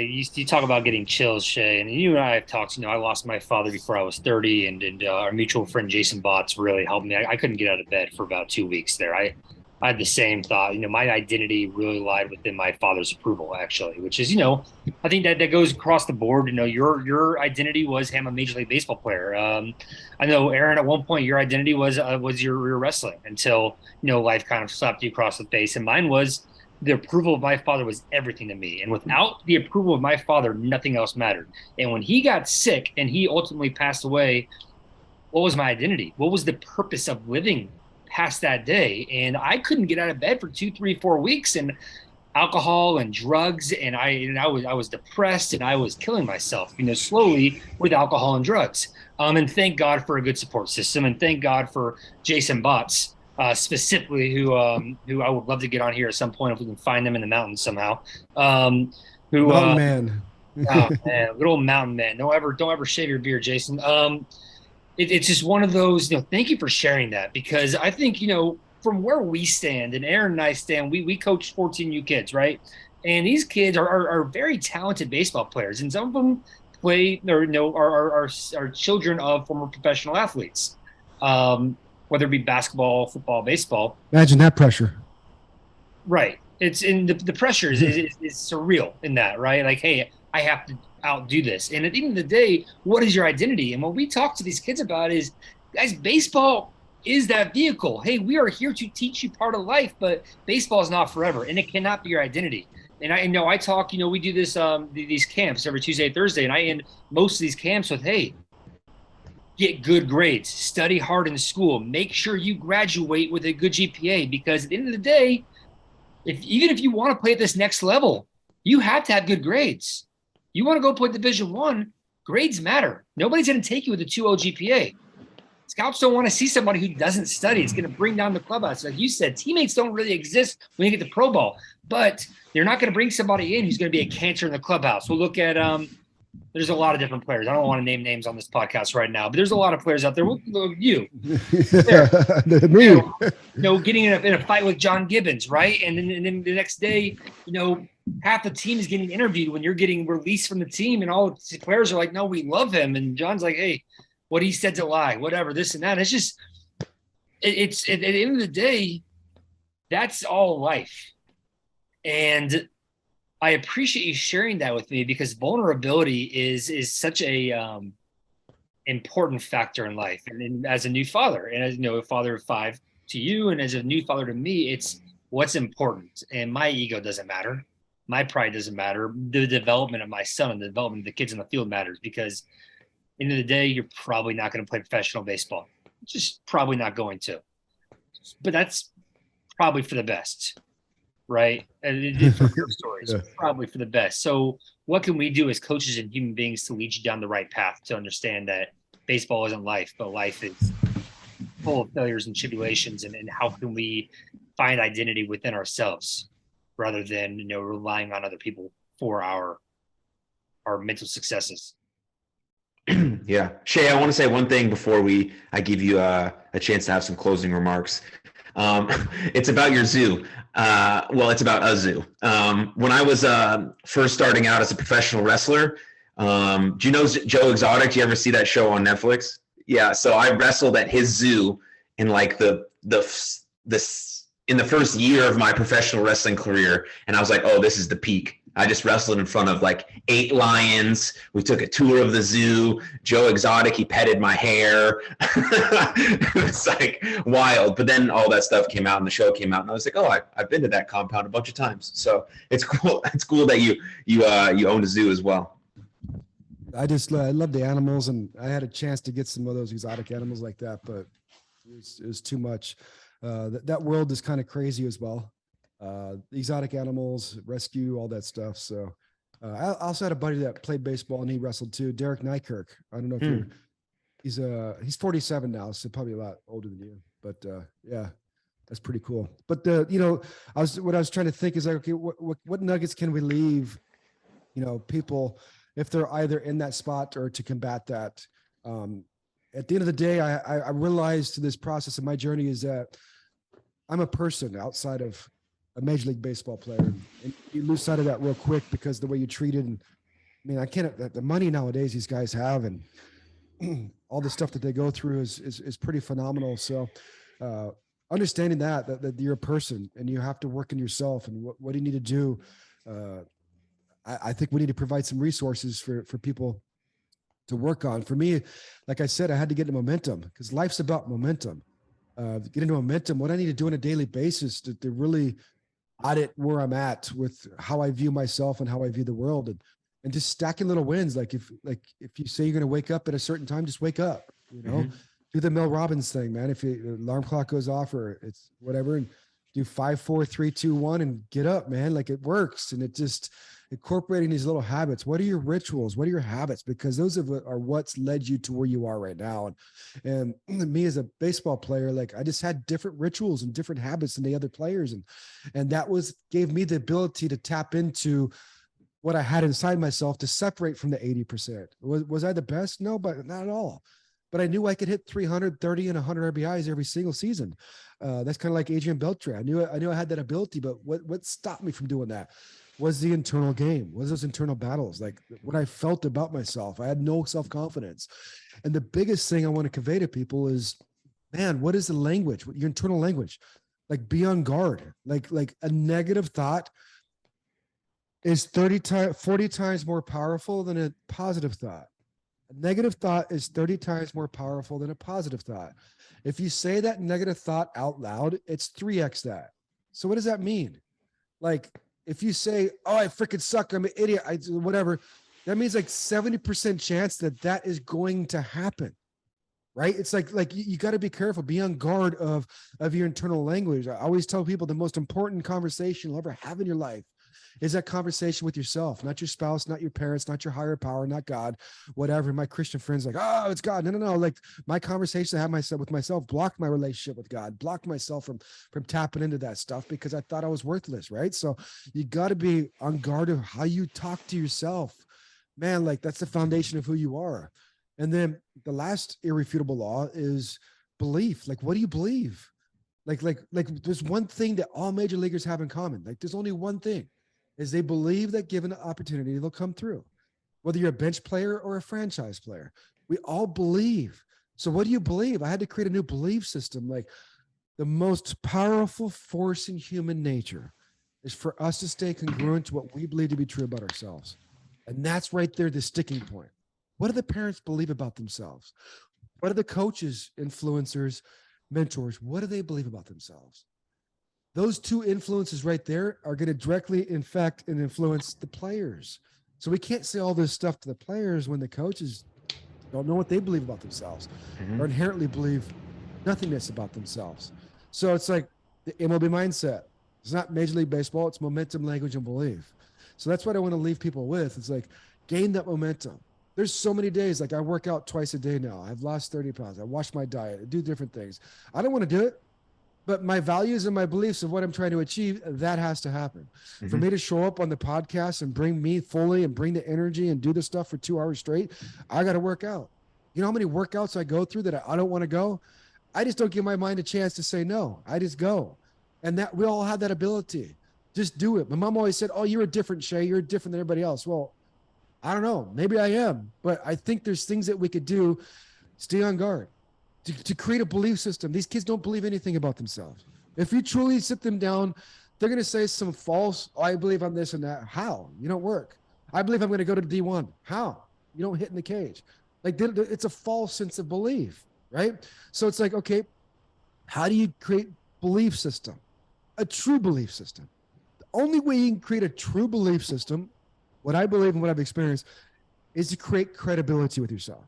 You talk about getting chills, Shea, and you and I have talked. I lost my father before I was 30, and our mutual friend Jason Botts really helped me. I couldn't get out of bed for about 2 weeks there. I had the same thought. My identity really lied within my father's approval, actually, which is, I think that goes across the board. Your identity was, hey, I'm a Major League Baseball player. I know, Aaron, at one point your identity was your wrestling until life kind of slapped you across the face, and mine was the approval of my father was everything to me. And without the approval of my father, nothing else mattered. And when he got sick and he ultimately passed away, what was my identity? What was the purpose of living past that day? And I couldn't get out of bed for 2, 3, 4 weeks, and alcohol and drugs. And I was depressed, and I was killing myself, slowly with alcohol and drugs. And thank God for a good support system. And thank God for Jason Botts, specifically who I would love to get on here at some point if we can find them in the mountains somehow. Who Mountain man. Oh man, little mountain man. Don't ever shave your beard, Jason. It's just one of those, thank you for sharing that, because I think, from where we stand, and Aaron and I stand, we coach 14U kids, right? And these kids are very talented baseball players, and some of them play or are children of former professional athletes, whether it be basketball, football, baseball. Imagine that pressure. Right. It's in the pressure is surreal in that, right? Like, hey, I have to outdo this. And at the end of the day, what is your identity? And what we talk to these kids about is, guys, baseball is that vehicle. Hey, we are here to teach you part of life, but baseball is not forever, and it cannot be your identity. And I know I talk, we do this these camps every Tuesday and Thursday, and I end most of these camps with, hey, get good grades, study hard in school, make sure you graduate with a good GPA, because at the end of the day, even if you want to play at this next level, you have to have good grades. You want to go play Division I, grades matter. Nobody's going to take you with a 2.0 GPA. Scouts don't want to see somebody who doesn't study. It's going to bring down the clubhouse. Like you said, teammates don't really exist when you get to pro ball, but they're not going to bring somebody in who's going to be a cancer in the clubhouse. We'll look at there's a lot of different players. I don't want to name names on this podcast right now, but there's a lot of players out there. You, me, getting in a fight with John Gibbons, right? And then the next day, half the team is getting interviewed when you're getting released from the team, and all the players are like, "No, we love him," and John's like, "Hey, what he said to lie, whatever, this and that." It's just, it's at the end of the day, that's all life, and I appreciate you sharing that with me, because vulnerability is such a important factor in life. And as a new father, and as a father of 5 to you, and as a new father to me, it's what's important. And my ego doesn't matter. My pride doesn't matter. The development of my son and the development of the kids in the field matters, because at the end of the day, you're probably not going to play professional baseball. Just probably not going to. But that's probably for the best. Right? And it's for your stories, probably for the best. So what can we do as coaches and human beings to lead you down the right path, to understand that baseball isn't life, but life is full of failures and tribulations, and how can we find identity within ourselves rather than, relying on other people for our mental successes? Yeah. Shea, I want to say one thing before I give you a chance to have some closing remarks. It's about your zoo. It's about a zoo. When I was first starting out as a professional wrestler, do you know Joe Exotic? Do you ever see that show on Netflix? Yeah. So I wrestled at his zoo in like in the first year of my professional wrestling career, and I was like, oh, this is the peak. I just wrestled in front of like 8 lions. We took a tour of the zoo. Joe Exotic, he petted my hair. It's like wild. But then all that stuff came out and the show came out, and I was like, oh, I've been to that compound a bunch of times. So it's cool. It's cool that you own a zoo as well. I love the animals, and I had a chance to get some of those exotic animals like that, but it was too much. That world is kind of crazy as well. Exotic animals, rescue, all that stuff. So I also had a buddy that played baseball, and he wrestled too, Derek Nykirk. I don't know if he's 47 now, so probably a lot older than you, but yeah, that's pretty cool. But what I was trying to think is like, okay, what nuggets can we leave, people, if they're either in that spot or to combat that? At the end of the day, I realized through this process of my journey is that I'm a person outside of a Major League Baseball player, and you lose sight of that real quick because of the way you treated. And I mean, I can't, the money nowadays these guys have, and all the stuff that they go through is pretty phenomenal. So understanding that you're a person and you have to work in yourself, and what do you need to do? I think we need to provide some resources for people to work on. For me, like I said, I had to get into momentum, because life's about momentum. Get into momentum, what I need to do on a daily basis to really audit where I'm at with how I view myself and how I view the world, and just stacking little wins. Like if you say you're going to wake up at a certain time, just wake up, do the Mel Robbins thing, man. If the alarm clock goes off or it's whatever, and do 5, 4, 3, 2, 1 and get up, man. Like it works. And incorporating these little habits. What are your rituals? What are your habits? Because those are what's led you to where you are right now. And me as a baseball player, like I just had different rituals and different habits than the other players. And that gave me the ability to tap into what I had inside myself to separate from the 80%. Was I the best? No, but not at all. But I knew I could hit 330 and 100 RBIs every single season. That's kind of like Adrian Beltre. I knew I had that ability, but what stopped me from doing that was the internal game, was those internal battles, like what I felt about myself. I had no self-confidence. And the biggest thing I want to convey to people is, man, what is the language, your internal language? Like be on guard. Like a negative thought is 40 times more powerful than a positive thought. A negative thought is 30 times more powerful than a positive thought. If you say that negative thought out loud, it's 3x that. So what does that mean? Like if you say, oh, I freaking suck, I'm an idiot, whatever, that means like 70% chance that is going to happen, right? It's like you got to be careful, be on guard of your internal language. I always tell people the most important conversation you'll ever have in your life is that conversation with yourself, not your spouse, not your parents, not your higher power, not God, whatever. My Christian friends like, oh, it's God. No. Like my conversation I had with myself blocked my relationship with God, blocked myself from tapping into that stuff because I thought I was worthless, right? So you got to be on guard of how you talk to yourself, man. Like that's the foundation of who you are. And then the last irrefutable law is belief. Like, what do you believe? Like there's one thing that all major leaguers have in common. Like there's only one thing. Is they believe that given the opportunity, they'll come through. Whether you're a bench player or a franchise player, we all believe. So what do you believe? I had to create a new belief system. Like the most powerful force in human nature is for us to stay congruent to what we believe to be true about ourselves. And that's right there, the sticking point. What do the parents believe about themselves? What do the coaches, influencers, mentors, what do they believe about themselves? Those two influences right there are going to directly infect and influence the players. So we can't say all this stuff to the players when the coaches don't know what they believe about themselves or inherently believe nothingness about themselves. So it's like the MLB mindset. It's not Major League Baseball. It's momentum, language, and belief. So that's what I want to leave people with. It's like gain that momentum. There's so many days, like I work out twice a day now. I've lost 30 pounds. I watch my diet, I do different things. I don't want to do it. But my values and my beliefs of what I'm trying to achieve, that has to happen. For me to show up on the podcast and bring me fully and bring the energy and do the stuff for 2 hours straight, I got to work out. You know how many workouts I go through that I don't want to go? I just don't give my mind a chance to say no. I just go. And that we all have that ability. Just do it. My mom always said, oh, you're a different Shea. You're different than everybody else. Well, I don't know. Maybe I am. But I think there's things that we could do. Stay on guard. To create a belief system. These kids don't believe anything about themselves. If you truly sit them down, they're going to say some false, oh, I believe I'm this and that. How? You don't work. I believe I'm going to go to D1. How? You don't hit in the cage. Like it's a false sense of belief, right? So it's like, okay, how do you create belief system? A true belief system. The only way you can create a true belief system, what I believe and what I've experienced, is to create credibility with yourself.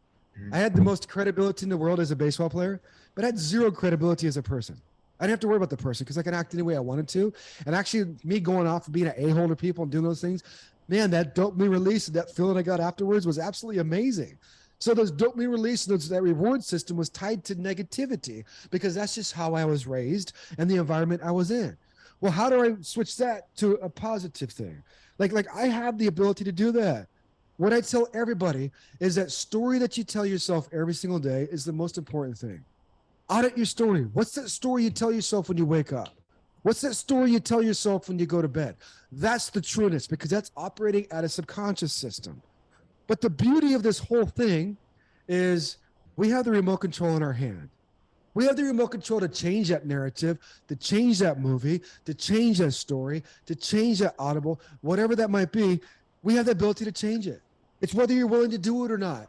I had the most credibility in the world as a baseball player, but I had zero credibility as a person. I didn't have to worry about the person because I could act any way I wanted to. And actually, me going off and being an a-hole to people and doing those things, man, that dopamine release and that feeling I got afterwards was absolutely amazing. So those dopamine release, that reward system was tied to negativity because that's just how I was raised and the environment I was in. Well, how do I switch that to a positive thing? Like I have the ability to do that. What I tell everybody is that story that you tell yourself every single day is the most important thing. Audit your story. What's that story you tell yourself when you wake up? What's that story you tell yourself when you go to bed? That's the trueness because that's operating at a subconscious system. But the beauty of this whole thing is we have the remote control in our hand. We have the remote control to change that narrative, to change that movie, to change that story, to change that audible, whatever that might be. We have the ability to change it. It's whether you're willing to do it or not.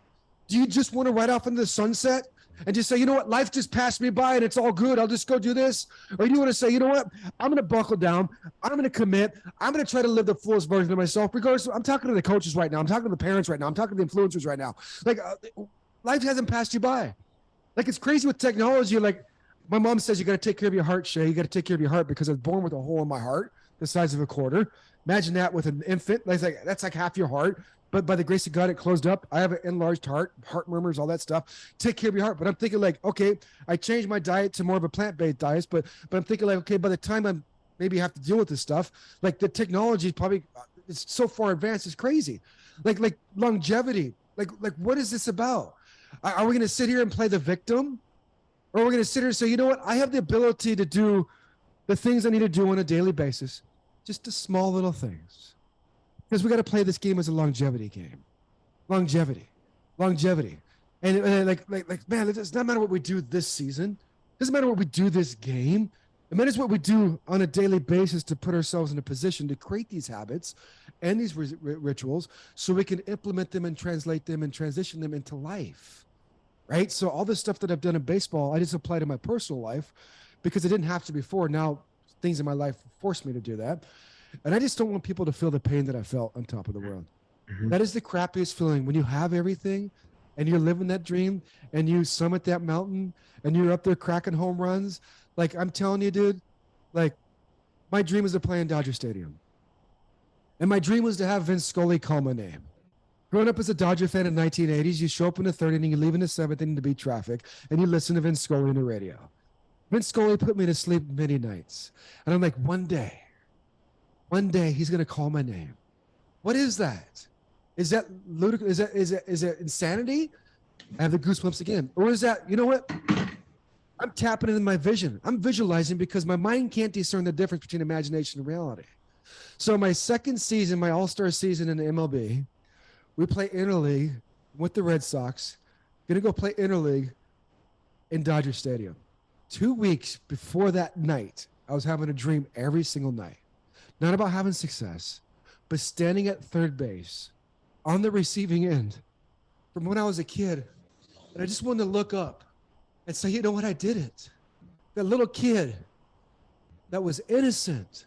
Do you just want to ride off into the sunset and just say, you know what, life just passed me by and it's all good. I'll just go do this. Or you want to say, you know what, I'm going to buckle down. I'm going to commit. I'm going to try to live the fullest version of myself. Regardless, I'm talking to the coaches right now. I'm talking to the parents right now. I'm talking to the influencers right now. Like life hasn't passed you by. Like it's crazy with technology. Like my mom says, you got to take care of your heart, Shea. You got to take care of your heart because I was born with a hole in my heart the size of a quarter. Imagine that with an infant. That's like half your heart. But by the grace of God, it closed up. I have an enlarged heart murmurs, all that stuff. Take care of your heart. But I'm thinking like, okay, I changed my diet to more of a plant-based diet, but I'm thinking like, okay, by the time I'm maybe have to deal with this stuff, like the technology is probably it's so far advanced, it's crazy. Like longevity. Like what is this about? Are we going to sit here and play the victim? Or are we going to sit here and say, you know what? I have the ability to do the things I need to do on a daily basis. Just the small little things. Because we got to play this game as a longevity game. Longevity. And like, man, it does not matter what we do this season. It doesn't matter what we do this game. It matters what we do on a daily basis to put ourselves in a position to create these habits and these rituals so we can implement them and translate them and transition them into life. Right? So all this stuff that I've done in baseball, I just apply to my personal life because it didn't have to before. Now things in my life forced me to do that. And I just don't want people to feel the pain that I felt on top of the world. Mm-hmm. That is the crappiest feeling when you have everything and you're living that dream and you summit that mountain and you're up there cracking home runs. Like I'm telling you, dude, like my dream was to play in Dodger Stadium. And my dream was to have Vince Scully call my name. Growing up as a Dodger fan in the 1980s, you show up in the third inning, you leave in the seventh inning to beat traffic, and you listen to Vince Scully on the radio. Vince Scully put me to sleep many nights. And I'm like, one day he's going to call my name. What is that? Is that ludicrous? Is it insanity? I have the goosebumps again. Or is that, you know what? I'm tapping into my vision. I'm visualizing because my mind can't discern the difference between imagination and reality. So my second season, my All-Star season in the MLB, we play interleague with the Red Sox. Going to go play interleague in Dodger Stadium. 2 weeks before that night, I was having a dream every single night. Not about having success, but standing at third base on the receiving end from when I was a kid. And I just wanted to look up and say, you know what, I did it. That little kid that was innocent,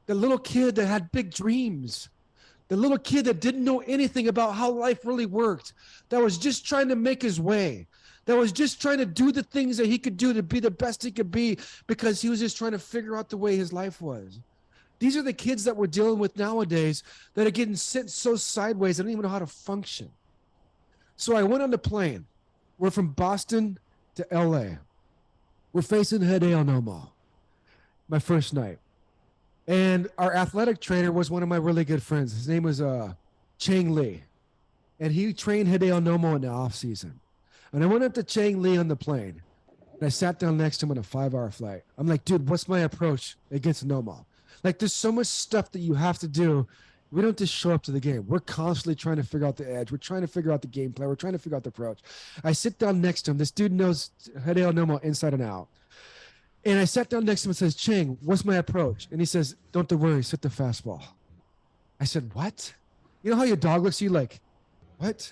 the little kid that had big dreams, the little kid that didn't know anything about how life really worked, that was just trying to make his way, that was just trying to do the things that he could do to be the best he could be because he was just trying to figure out the way his life was. These are the kids that we're dealing with nowadays that are getting sent so sideways, they don't even know how to function. So I went on the plane. We're from Boston to LA. We're facing Hideo Nomo, my first night. And our athletic trainer was one of my really good friends. His name was Chang Lee. And he trained Hideo Nomo in the offseason. And I went up to Chang Lee on the plane. And I sat down next to him on a 5-hour flight. I'm like, dude, what's my approach against Nomo? Like, there's so much stuff that you have to do. We don't just show up to the game. We're constantly trying to figure out the edge. We're trying to figure out the game plan. We're trying to figure out the approach. I sit down next to him. This dude knows Hideo Nomo inside and out. And I sat down next to him and says, Chang, what's my approach? And he says, don't worry, sit the fastball. I said, what? You know how your dog looks at you like, what?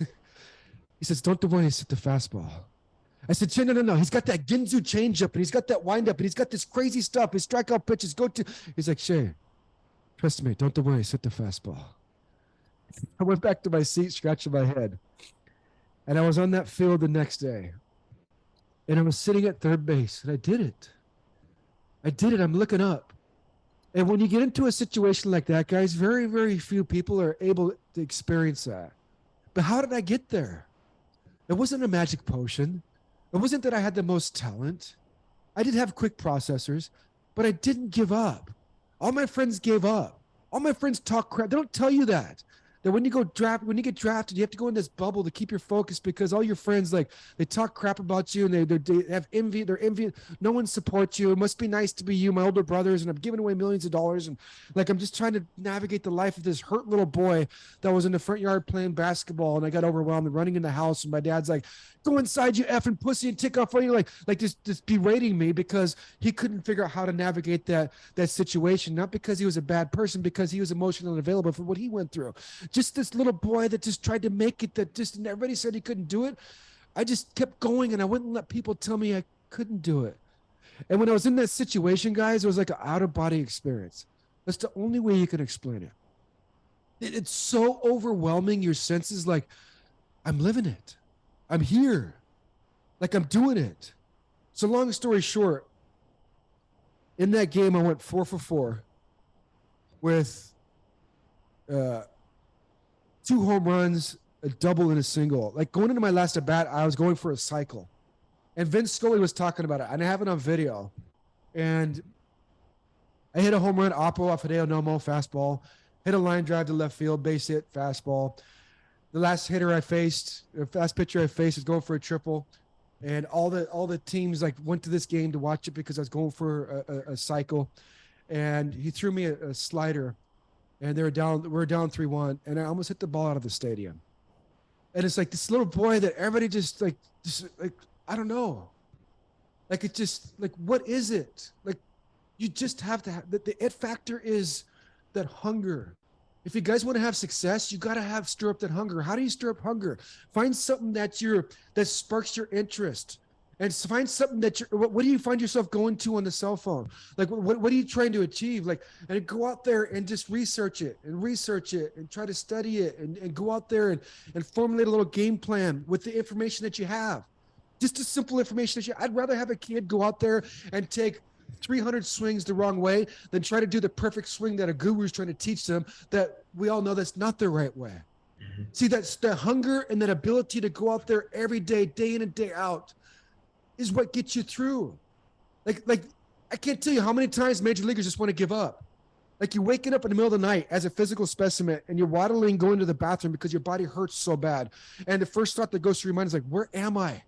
He says, don't worry, sit the fastball. I said, Chang, no. He's got that Ginzu changeup, and he's got that windup, and he's got this crazy stuff. His strikeout pitches go to. He's like, Shay, trust me, don't worry, sit the fastball. I went back to my seat, scratching my head. And I was on that field the next day. And I was sitting at third base, and I did it. I'm looking up. And when you get into a situation like that, guys, very, very few people are able to experience that. But how did I get there? It wasn't a magic potion. It wasn't that I had the most talent. I did have quick processors, but I didn't give up. All my friends gave up. All my friends talk crap. They don't tell you that when you get drafted, you have to go in this bubble to keep your focus because all your friends, like, they talk crap about you and they have envy. They're envy. No one supports you. It must be nice to be you, my older brothers, and I'm giving away millions of dollars. And like, I'm just trying to navigate the life of this hurt little boy that was in the front yard playing basketball. And I got overwhelmed and running in the house. And my dad's like, go inside, you effing pussy, and tick off on you. Like just berating me because he couldn't figure out how to navigate that situation. Not because he was a bad person, because he was emotionally unavailable for what he went through. Just this little boy that just tried to make it, that just everybody said he couldn't do it. I just kept going and I wouldn't let people tell me I couldn't do it. And when I was in that situation, guys, it was like an out-of-body experience. That's the only way you can explain it. It's so overwhelming, your senses, like, I'm living it. I'm here. Like, I'm doing it. So long story short, in that game, I went 4 for 4 with 2 home runs, a double and a single. Like going into my last at bat, I was going for a cycle. And Vince Scully was talking about it. And I have it on video. And I hit a home run, oppo off Hideo Nomo, fastball. Hit a line drive to left field, base hit, fastball. The last pitcher I faced was going for a triple. And all the teams like went to this game to watch it because I was going for a cycle. And he threw me a slider. And we're down 3-1. And I almost hit the ball out of the stadium. And it's like this little boy that everybody just like, I don't know. Like, it just, like, what is it? Like, you just have to have, the it factor is that hunger. If you guys want to have success, you got to stir up that hunger. How do you stir up hunger? Find something that sparks your interest. And find something what do you find yourself going to on the cell phone? Like, what are you trying to achieve? Like, and go out there and just research it and try to study it and go out there and formulate a little game plan with the information that you have. Just a simple information that I'd rather have a kid go out there and take 300 swings the wrong way than try to do the perfect swing that a guru is trying to teach them that we all know that's not the right way. Mm-hmm. See, that's the hunger and that ability to go out there every day, day in and day out, is what gets you through. Like I can't tell you how many times major leaguers just want to give up. Like, you're waking up in the middle of the night as a physical specimen and you're waddling going to the bathroom because your body hurts so bad. And the first thought that goes through your mind is like, where am I?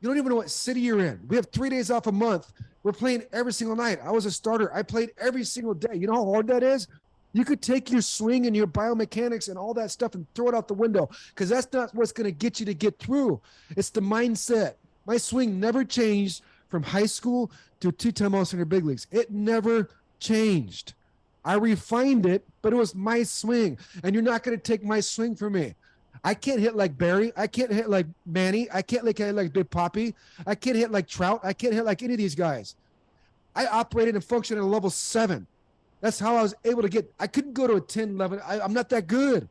You don't even know what city you're in. We have 3 days off a month. We're playing every single night. I was a starter. I played every single day. You know how hard that is? You could take your swing and your biomechanics and all that stuff and throw it out the window because that's not what's going to get you to get through. It's the mindset. My swing never changed from high school to 2-time All-Star big leagues. It never changed. I refined it, but it was my swing. And you're not going to take my swing from me. I can't hit like Barry. I can't hit like Manny. I can't hit like Big Papi. I can't hit like Trout. I can't hit like any of these guys. I operated and functioned at a level 7. That's how I was able to get. I couldn't go to a 10, 11. I'm not that good.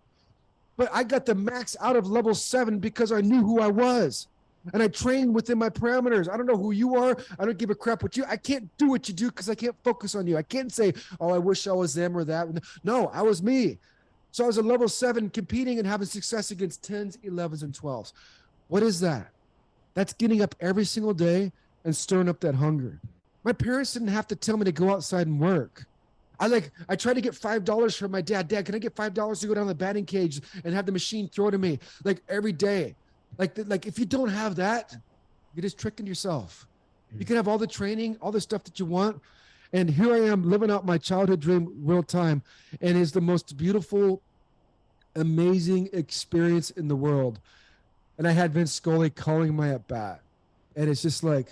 But I got the max out of level 7 because I knew who I was. And I trained within my parameters. I don't know who you are. I don't give a crap what you. I can't do what you do because I can't focus on you. I can't say, oh, I wish I was them or that. No, I was me. So I was a level 7 competing and having success against 10s, 11s, and 12s. What is that? That's getting up every single day and stirring up that hunger. My parents didn't have to tell me to go outside and work. I tried to get $5 from my dad. Dad, can I get $5 to go down the batting cage and have the machine throw to me like every day? Like if you don't have that, you're just tricking yourself. You can have all the training, all the stuff that you want. And here I am living out my childhood dream real time. And it's the most beautiful, amazing experience in the world. And I had Vince Scully calling my at bat. And it's just like,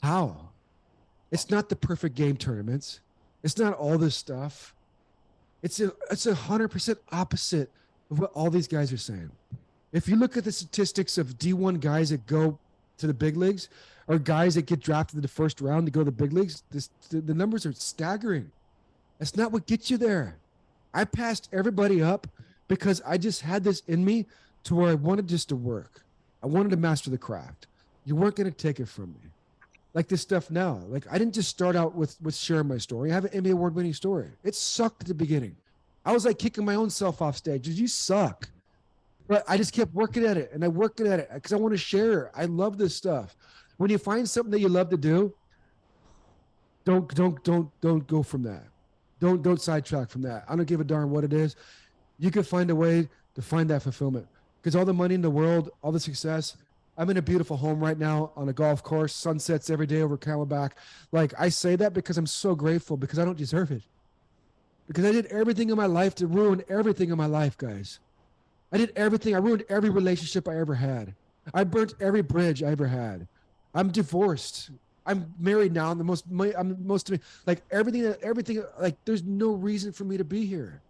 how? It's not the perfect game tournaments. It's not all this stuff. It's 100% opposite of what all these guys are saying. If you look at the statistics of D1 guys that go to the big leagues or guys that get drafted in the first round to go to the big leagues, the numbers are staggering. That's not what gets you there. I passed everybody up because I just had this in me to where I wanted just to work. I wanted to master the craft. You weren't going to take it from me. Like this stuff now. Like, I didn't just start out with sharing my story. I have an NBA award-winning story. It sucked at the beginning. I was like kicking my own self off stage. You suck. But I just kept working at it, and I worked at it because I want to share. I love this stuff. When you find something that you love to do, don't go from that. Don't sidetrack from that. I don't give a darn what it is. You can find a way to find that fulfillment. Because all the money in the world, all the success, I'm in a beautiful home right now on a golf course, sunsets every day over Camelback. Like, I say that because I'm so grateful because I don't deserve it. Because I did everything in my life to ruin everything in my life, guys. I did everything. I ruined every relationship I ever had. I burnt every bridge I ever had. I'm divorced. I'm married now. I'm like everything. Like, there's no reason for me to be here.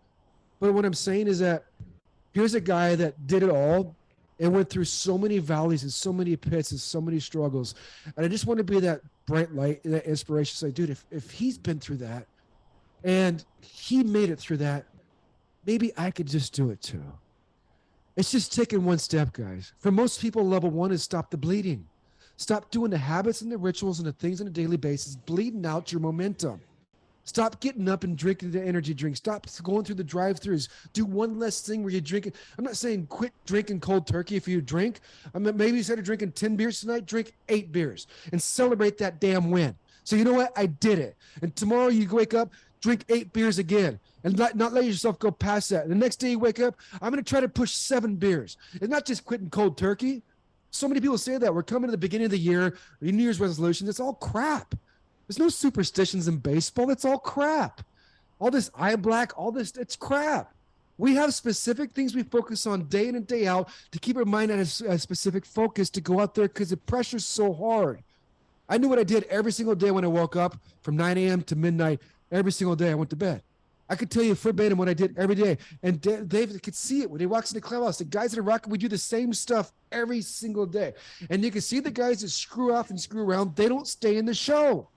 But what I'm saying is that here's a guy that did it all and went through so many valleys and so many pits and so many struggles. And I just want to be that bright light, that inspiration. Say, dude, if he's been through that and he made it through that, maybe I could just do it too. It's just taking one step, guys. For most people, level 1 is stop the bleeding. Stop doing the habits and the rituals and the things on a daily basis, bleeding out your momentum. Stop getting up and drinking the energy drink. Stop going through the drive-thrus. Do one less thing where you drink it. I'm not saying quit drinking cold turkey if you drink. I mean, maybe instead of drinking 10 beers tonight, drink 8 beers and celebrate that damn win. So you know what? I did it. And tomorrow you wake up, drink 8 beers again and not let yourself go past that. And the next day you wake up, I'm going to try to push 7 beers. It's not just quitting cold turkey. So many people say that. We're coming to the beginning of the year, New Year's resolutions. It's all crap. There's no superstitions in baseball. It's all crap. All this eye black, all this, it's crap. We have specific things we focus on day in and day out to keep our mind at a specific focus to go out there because the pressure's so hard. I knew what I did every single day when I woke up from 9 a.m. to midnight. Every single day I went to bed. I could tell you verbatim what I did every day. And Dave could see it when he walks in the clubhouse. The guys that are rocking, we do the same stuff every single day. And you can see the guys that screw off and screw around. They don't stay in the show.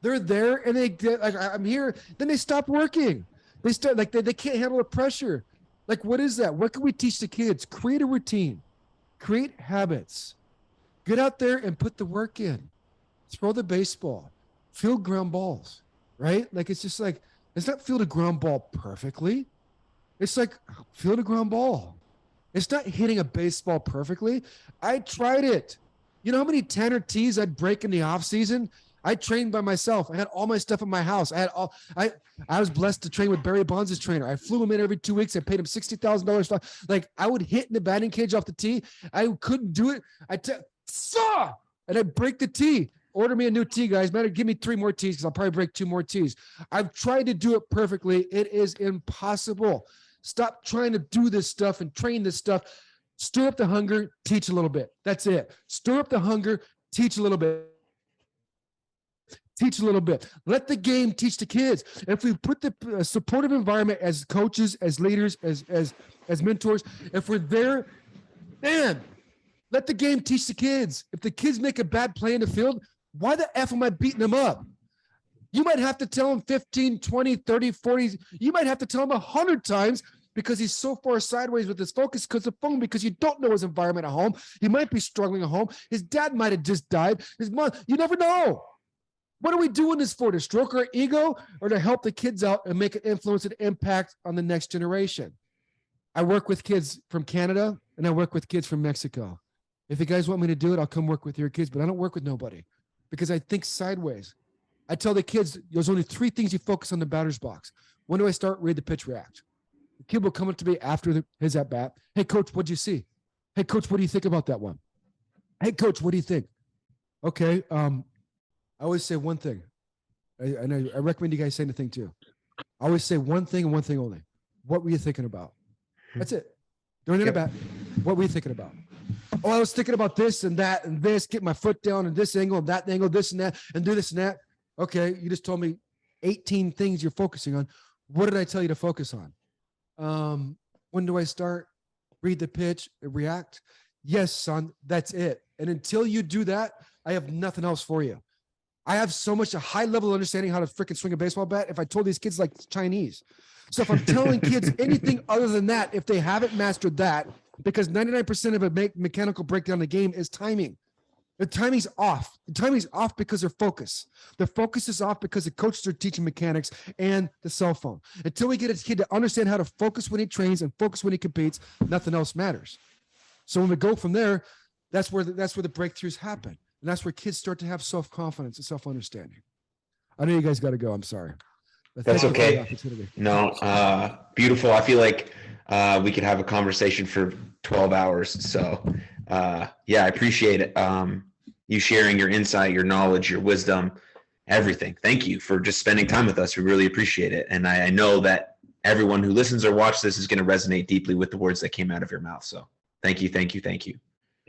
They're there and they get like, I'm here. Then they stop working. They start like they can't handle the pressure. Like, what is that? What can we teach the kids? Create a routine, create habits, get out there and put the work in, throw the baseball, field ground balls, right? Like, it's just like, it's not field a ground ball perfectly. It's like field a ground ball. It's not hitting a baseball perfectly. I tried it. You know how many Tanner tees I'd break in the off season? I trained by myself. I had all my stuff in my house. I was blessed to train with Barry Bonds' trainer. I flew him in every 2 weeks. I paid him $60,000. Like, I would hit in the batting cage off the tee. I couldn't do it. And I'd break the tee. Order me a new tee, guys. Matter, give me 3 more tees because I'll probably break 2 more tees. I've tried to do it perfectly. It is impossible. Stop trying to do this stuff and train this stuff. Stir up the hunger, teach a little bit. That's it. Stir up the hunger, teach a little bit. Teach a little bit. Let the game teach the kids. If we put the supportive environment as coaches, as leaders, as mentors, if we're there, man, let the game teach the kids. If the kids make a bad play in the field, why the F am I beating them up? You might have to tell him 15, 20, 30, 40. You might have to tell him 100 times because he's so far sideways with his focus because of phone, because you don't know his environment at home. He might be struggling at home. His dad might have just died. His mom, you never know. What are we doing this for? To stroke our ego or to help the kids out and make an influence and impact on the next generation? I work with kids from Canada and I work with kids from Mexico. If you guys want me to do it, I'll come work with your kids, but I don't work with nobody because I think sideways. I tell the kids, there's only 3 things you focus on the batter's box. When do I start? Read the pitch, react. The kid will come up to me after his at bat. Hey, coach, what'd you see? Hey, coach, what do you think about that one? Hey, coach, what do you think? Okay. I always say one thing. I recommend you guys say the thing too. I always say one thing and one thing only. What were you thinking about? That's it. During the at bat, what were you thinking about? Oh, I was thinking about this and that and this, get my foot down and this angle and that angle, this and that, and do this and that. Okay, you just told me 18 things you're focusing on. What did I tell you to focus on? When do I start? Read the pitch, react. Yes, son, that's it. And until you do that, I have nothing else for you. I have so much a high level of understanding how to freaking swing a baseball bat. If I told these kids like Chinese. So if I'm telling kids anything other than that, if they haven't mastered that, because 99% of a mechanical breakdown in the game is timing. The timing's off. The timing's off because their focus. The focus is off because the coaches are teaching mechanics and the cell phone. Until we get a kid to understand how to focus when he trains and focus when he competes, nothing else matters. So when we go from there, that's where the breakthroughs happen. And that's where kids start to have self-confidence and self-understanding. I know you guys got to go. I'm sorry. That's okay. No, beautiful. I feel like we could have a conversation for 12 hours. So yeah, I appreciate it. You sharing your insight, your knowledge, your wisdom, everything. Thank you for just spending time with us. We really appreciate it. And I know that everyone who listens or watches this is going to resonate deeply with the words that came out of your mouth. So thank you, thank you, thank you.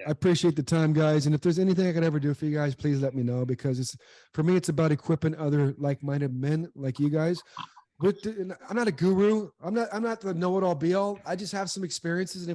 I appreciate the time, guys. And if there's anything I could ever do for you guys, please let me know, because for me, it's about equipping other like-minded men like you guys. I'm not a guru. I'm not the know-it-all be-all. I just have some experiences. And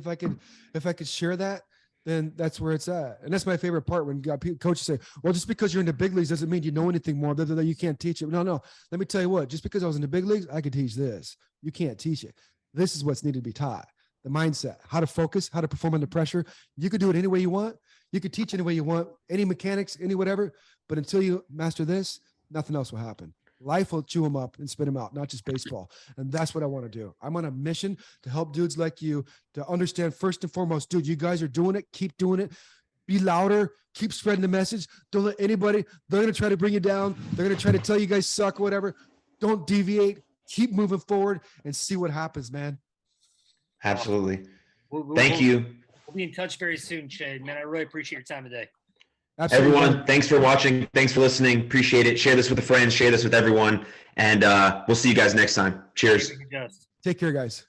if I could share that, then that's where it's at. And that's my favorite part when coaches say, well, just because you're in the big leagues doesn't mean you know anything more. You can't teach it. No. Let me tell you what, just because I was in the big leagues, I could teach this. You can't teach it. This is what's needed to be taught. The mindset, how to focus, how to perform under pressure. You could do it any way you want. You could teach any way you want, any mechanics, any whatever. But until you master this, nothing else will happen. Life will chew them up and spit them out, not just baseball. And that's what I want to do. I'm on a mission to help dudes like you to understand, first and foremost, dude, you guys are doing it. Keep doing it. Be louder. Keep spreading the message. Don't let anybody, they're going to try to bring you down. They're going to try to tell you guys suck or whatever. Don't deviate. Keep moving forward and see what happens, man. Absolutely. Thank you. We'll be in touch very soon, Shea. Man, I really appreciate your time today. Absolutely. Everyone, thanks for watching. Thanks for listening. Appreciate it. Share this with a friend. Share this with everyone. And we'll see you guys next time. Cheers. Take care, guys.